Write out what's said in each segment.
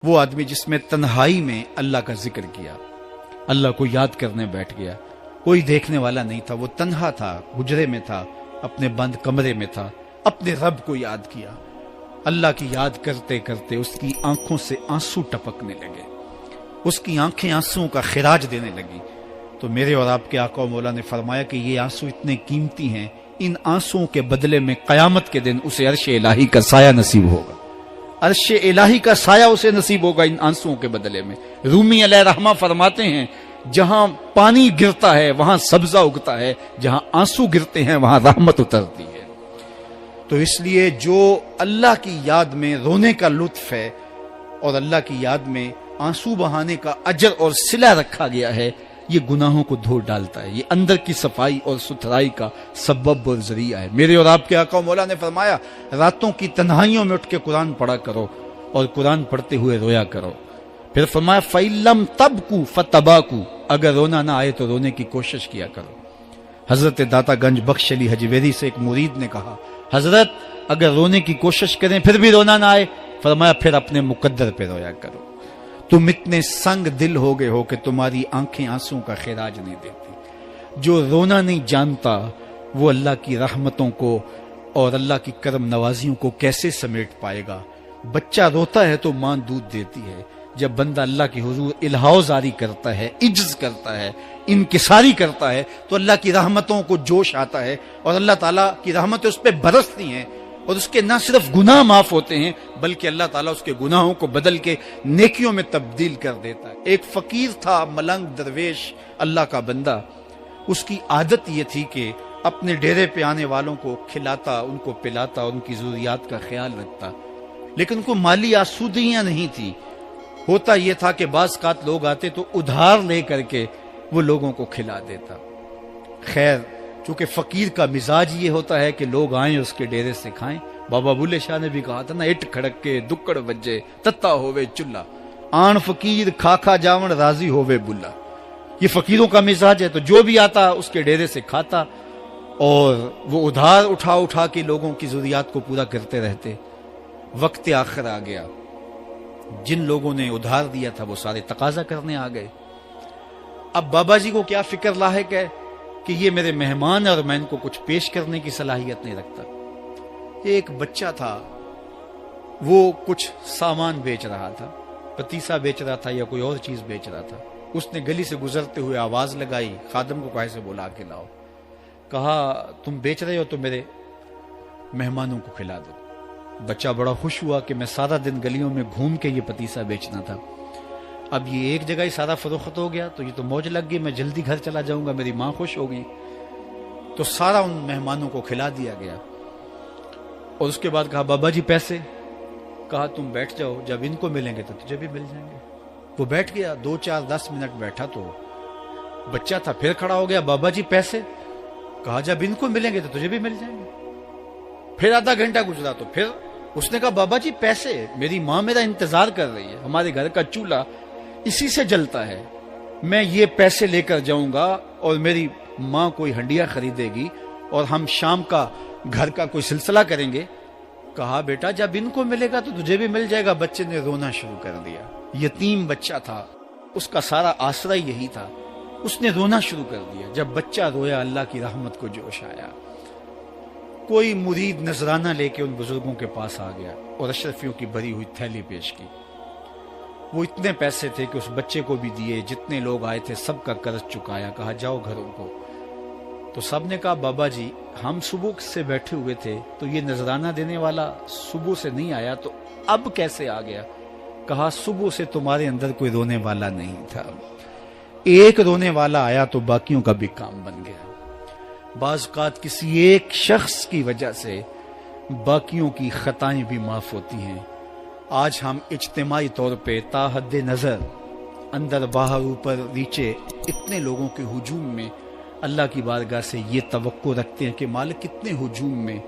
وہ آدمی جس میں تنہائی میں اللہ کا ذکر کیا، اللہ کو یاد کرنے بیٹھ گیا، کوئی دیکھنے والا نہیں تھا، وہ تنہا تھا، حجرے میں تھا، اپنے بند کمرے میں تھا، اپنے رب کو یاد کیا، اللہ کی یاد کرتے کرتے اس کی آنکھوں سے آنسو ٹپکنے لگے، اس کی آنکھیں آنسوؤں کا خراج دینے لگی۔ تو میرے اور آپ کے آقا و مولا نے فرمایا کہ یہ آنسو اتنے قیمتی ہیں، ان آنسوؤں کے بدلے میں قیامت کے دن اسے عرش الہی کا سایہ نصیب ہوگا، عرش الہی کا سایہ اسے نصیب ہوگا ان آنسوؤں کے بدلے میں۔ رومی علیہ رحمہ فرماتے ہیں جہاں پانی گرتا ہے وہاں سبزہ اگتا ہے، جہاں آنسو گرتے ہیں وہاں رحمت اترتی ہے۔ تو اس لیے جو اللہ کی یاد میں رونے کا لطف ہے اور اللہ کی یاد میں آنسو بہانے کا اجر اور صلہ رکھا گیا ہے، یہ گناہوں کو دھو ڈالتا ہے، یہ اندر کی صفائی اور ستھرائی کا سبب اور ذریعہ ہے۔ میرے اور آپ کے آقا و مولا نے فرمایا راتوں کی تنہائیوں میں اٹھ کے قرآن پڑھا کرو اور قرآن پڑھتے ہوئے رویا کرو۔ پھر فرمایا فَإِلَّمْ تَبْكُوا فَتَبَاكُوا، اگر رونا نہ آئے تو رونے کی کوشش کیا کرو۔ حضرت داتا گنج بخش علی حجویری سے ایک مرید نے کہا حضرت اگر رونے کی کوشش کریں پھر بھی رونا نہ آئے، فرمایا پھر اپنے مقدر پہ رویا کرو۔ تم اتنے سنگ دل ہو گئے ہو کہ تمہاری آنکھیں آنسوں کا خراج نہیں دیتی۔ جو رونا نہیں جانتا وہ اللہ کی رحمتوں کو اور اللہ کی کرم نوازیوں کو کیسے سمیٹ پائے گا؟ بچہ روتا ہے تو ماں دودھ دیتی ہے، جب بندہ اللہ کے حضور الہو زاری کرتا ہے، عجز کرتا ہے، انکساری کرتا ہے تو اللہ کی رحمتوں کو جوش آتا ہے اور اللہ تعالیٰ کی رحمتیں اس پہ برستی ہیں، اور اس کے نہ صرف گناہ معاف ہوتے ہیں بلکہ اللہ تعالیٰ اس کے گناہوں کو بدل کے نیکیوں میں تبدیل کر دیتا ہے۔ ایک فقیر تھا، ملنگ درویش، اللہ کا بندہ، اس کی عادت یہ تھی کہ اپنے ڈیرے پہ آنے والوں کو کھلاتا، ان کو پلاتا اور ان کی ضروریات کا خیال رکھتا، لیکن ان کو مالی آسودگیاں نہیں تھی۔ ہوتا یہ تھا کہ بعض اوقات لوگ آتے تو ادھار لے کر کے وہ لوگوں کو کھلا دیتا۔ خیر چونکہ فقیر کا مزاج یہ ہوتا ہے کہ لوگ آئیں اس کے ڈیرے سے کھائیں، بابا بلے شاہ نے بھی کہا تھا نا، اٹ کھڑک کے دکڑ بجے تتا ہووے چلا، آن فقیر کھا کھا جاون راضی ہووے بلا۔ یہ فقیروں کا مزاج ہے، تو جو بھی آتا اس کے ڈیرے سے کھاتا اور وہ ادھار اٹھا اٹھا کے لوگوں کی ضروریات کو پورا کرتے رہتے۔ وقت آخر آ گیا، جن لوگوں نے ادھار دیا تھا وہ سارے تقاضا کرنے آ گئے۔ اب بابا جی کو کیا فکر لاحق ہے کہ یہ میرے مہمان اور میں ان کو کچھ پیش کرنے کی صلاحیت نہیں رکھتا۔ ایک بچہ تھا، وہ کچھ سامان بیچ رہا تھا، پتیسا بیچ رہا تھا یا کوئی اور چیز بیچ رہا تھا۔ اس نے گلی سے گزرتے ہوئے آواز لگائی، خادم کو کہا سے بلا کے لاؤ، کہا تم بیچ رہے ہو تو میرے مہمانوں کو کھلا دو۔ بچہ بڑا خوش ہوا کہ میں سارا دن گلیوں میں گھوم کے یہ پتیسا بیچنا تھا، اب یہ ایک جگہ ہی سارا فروخت ہو گیا تو یہ تو موج لگ گئی، میں جلدی گھر چلا جاؤں گا، میری ماں خوش ہوگی۔ تو سارا ان مہمانوں کو کھلا دیا گیا اور اس کے بعد کہا بابا جی پیسے؟ کہا تم بیٹھ جاؤ، جب ان کو ملیں گے تو تجھے بھی مل جائیں گے۔ وہ بیٹھ گیا، 2 4 10 منٹ بیٹھا تو بچہ تھا، پھر کھڑا ہو گیا، بابا جی پیسے؟ کہا جب ان کو ملیں گے تو تجھے بھی مل جائیں گے۔ پھر آدھا گھنٹہ گزرا تو پھر اس نے کہا بابا جی پیسے؟ میری ماں میرا انتظار کر رہی ہے، ہمارے گھر کا چولہا اسی سے جلتا ہے، میں یہ پیسے لے کر جاؤں گا اور میری ماں کوئی ہنڈیا خریدے گی اور ہم شام کا گھر کا کوئی سلسلہ کریں گے۔ کہا بیٹا جب ان کو ملے گا تو تجھے بھی مل جائے گا۔ بچے نے رونا شروع کر دیا، یتیم بچہ تھا، اس کا سارا آسرا یہی تھا، اس نے رونا شروع کر دیا۔ جب بچہ رویا اللہ کی رحمت کو جوش آیا۔ کوئی مرید نذرانہ لے کے ان بزرگوں کے پاس آ گیا اور اشرفیوں کی بھری ہوئی تھیلی پیش کی۔ وہ اتنے پیسے تھے کہ اس بچے کو بھی دیے، جتنے لوگ آئے تھے سب کا قرض چکایا، کہا جاؤ گھروں کو۔ تو سب نے کہا بابا جی ہم صبح سے بیٹھے ہوئے تھے تو یہ نذرانہ دینے والا صبح سے نہیں آیا، تو اب کیسے آ گیا؟ کہا صبح سے تمہارے اندر کوئی رونے والا نہیں تھا، ایک رونے والا آیا تو باقیوں کا بھی کام بن گیا۔ بعض اوقات کسی ایک شخص کی وجہ سے باقیوں کی خطائیں بھی معاف ہوتی ہیں۔ آج ہم اجتماعی طور پہ تا حد نظر اندر باہر اوپر نیچے اتنے لوگوں کے ہجوم میں اللہ کی بارگاہ سے یہ توقع رکھتے ہیں کہ مالک کتنے ہجوم میں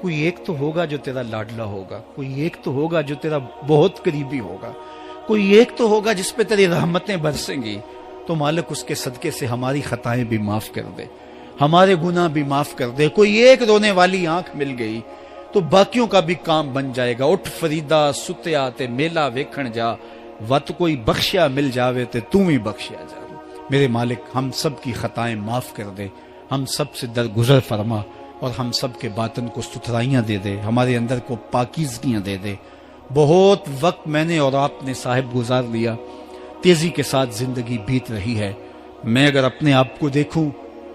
کوئی ایک تو ہوگا جو تیرا لاڈلا ہوگا، کوئی ایک تو ہوگا جو تیرا بہت قریبی ہوگا، کوئی ایک تو ہوگا جس پہ تیری رحمتیں برسیں گی۔ تو مالک اس کے صدقے سے ہماری خطائیں بھی معاف کر دے، ہمارے گناہ بھی معاف کر دے۔ کوئی ایک رونے والی آنکھ مل گئی، تو باقیوں کا بھی کام بن جائے گا۔ اٹھ فریدا ستیا تے میلا ویکھن جا، وت کوئی بخشیا مل جاوے تے تو ہی بخشیا جا۔ میرے مالک ہم سب کی خطائیں معاف کر دے، ہم سب سے درگزر فرما، اور ہم سب کے باطن کو ستھرائیاں دے دے، ہمارے اندر کو پاکیزگیاں دے دے۔ بہت وقت میں نے اور آپ نے صاحب گزار لیا، تیزی کے ساتھ زندگی بیت رہی ہے۔ میں اگر اپنے آپ کو دیکھوں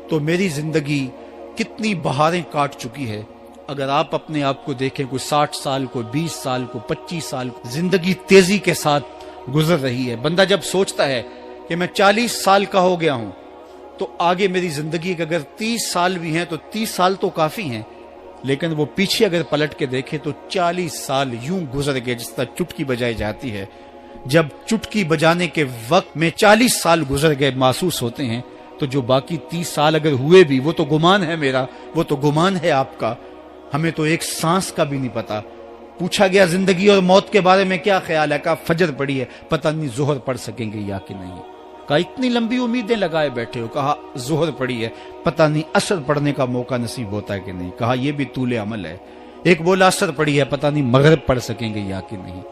تو میری زندگی کتنی بہاریں کاٹ چکی ہے۔ اگر آپ اپنے آپ کو دیکھیں، کوئی 60 سال، کوئی 20 سال، کوئی 25 سال، زندگی تیزی کے ساتھ گزر رہی ہے۔ بندہ جب سوچتا ہے کہ میں 40 سال کا ہو گیا ہوں تو آگے میری زندگی کے اگر 30 سال بھی ہیں تو 30 سال تو کافی ہیں، لیکن وہ پیچھے اگر پلٹ کے دیکھے تو 40 سال یوں گزر گئے جس طرح چٹکی بجائی جاتی ہے۔ جب چٹکی بجانے کے وقت میں 40 سال گزر گئے محسوس ہوتے ہیں، تو جو باقی 30 سال اگر ہوئے بھی، وہ تو گمان ہے میرا، وہ تو گمان ہے آپ کا، ہمیں تو ایک سانس کا بھی نہیں پتا۔ پوچھا گیا زندگی اور موت کے بارے میں کیا خیال ہے؟ کہا فجر پڑی ہے، پتہ نہیں ظہر پڑھ سکیں گے یا کہ نہیں۔ کہا اتنی لمبی امیدیں لگائے بیٹھے ہو، کہا ظہر پڑی ہے، پتہ نہیں عصر پڑھنے کا موقع نصیب ہوتا ہے کہ نہیں۔ کہا یہ بھی طول عمل ہے۔ ایک بولا عصر پڑی ہے، پتہ نہیں مغرب پڑھ سکیں گے یا کہ نہیں۔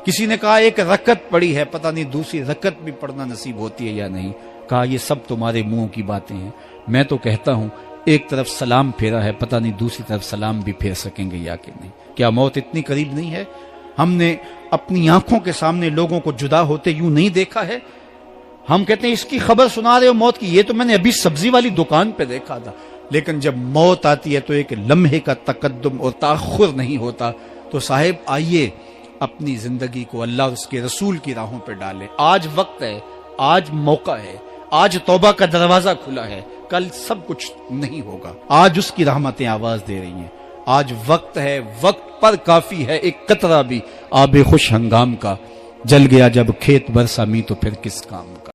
کسی نے کہا ایک رکعت پڑی ہے، پتہ نہیں دوسری رکعت بھی پڑھنا نصیب ہوتی ہے یا نہیں۔ کہا یہ سب تمہارے منہوں کی باتیں ہیں، میں تو کہتا ہوں ایک طرف سلام پھیرا ہے، پتہ نہیں دوسری طرف سلام بھی پھیر سکیں گے یا کہ نہیں۔ کیا موت اتنی قریب نہیں ہے؟ ہم نے اپنی آنکھوں کے سامنے لوگوں کو جدا ہوتے یوں نہیں دیکھا ہے؟ ہم کہتے ہیں اس کی خبر سنا رہے ہو موت کی، یہ تو میں نے ابھی سبزی والی دکان پہ دیکھا تھا۔ لیکن جب موت آتی ہے تو ایک لمحے کا تقدم اور تاخر نہیں ہوتا۔ تو صاحب آئیے اپنی زندگی کو اللہ اور اس کے رسول کی راہوں پہ ڈالیں۔ آج وقت ہے، آج موقع ہے، آج توبہ کا دروازہ کھلا ہے، کل سب کچھ نہیں ہوگا۔ آج اس کی رحمتیں آواز دے رہی ہیں۔ آج وقت ہے، وقت پر کافی ہے ایک قطرہ بھی آب خوش ہنگام کا، جل گیا جب کھیت برسا می تو پھر کس کام۔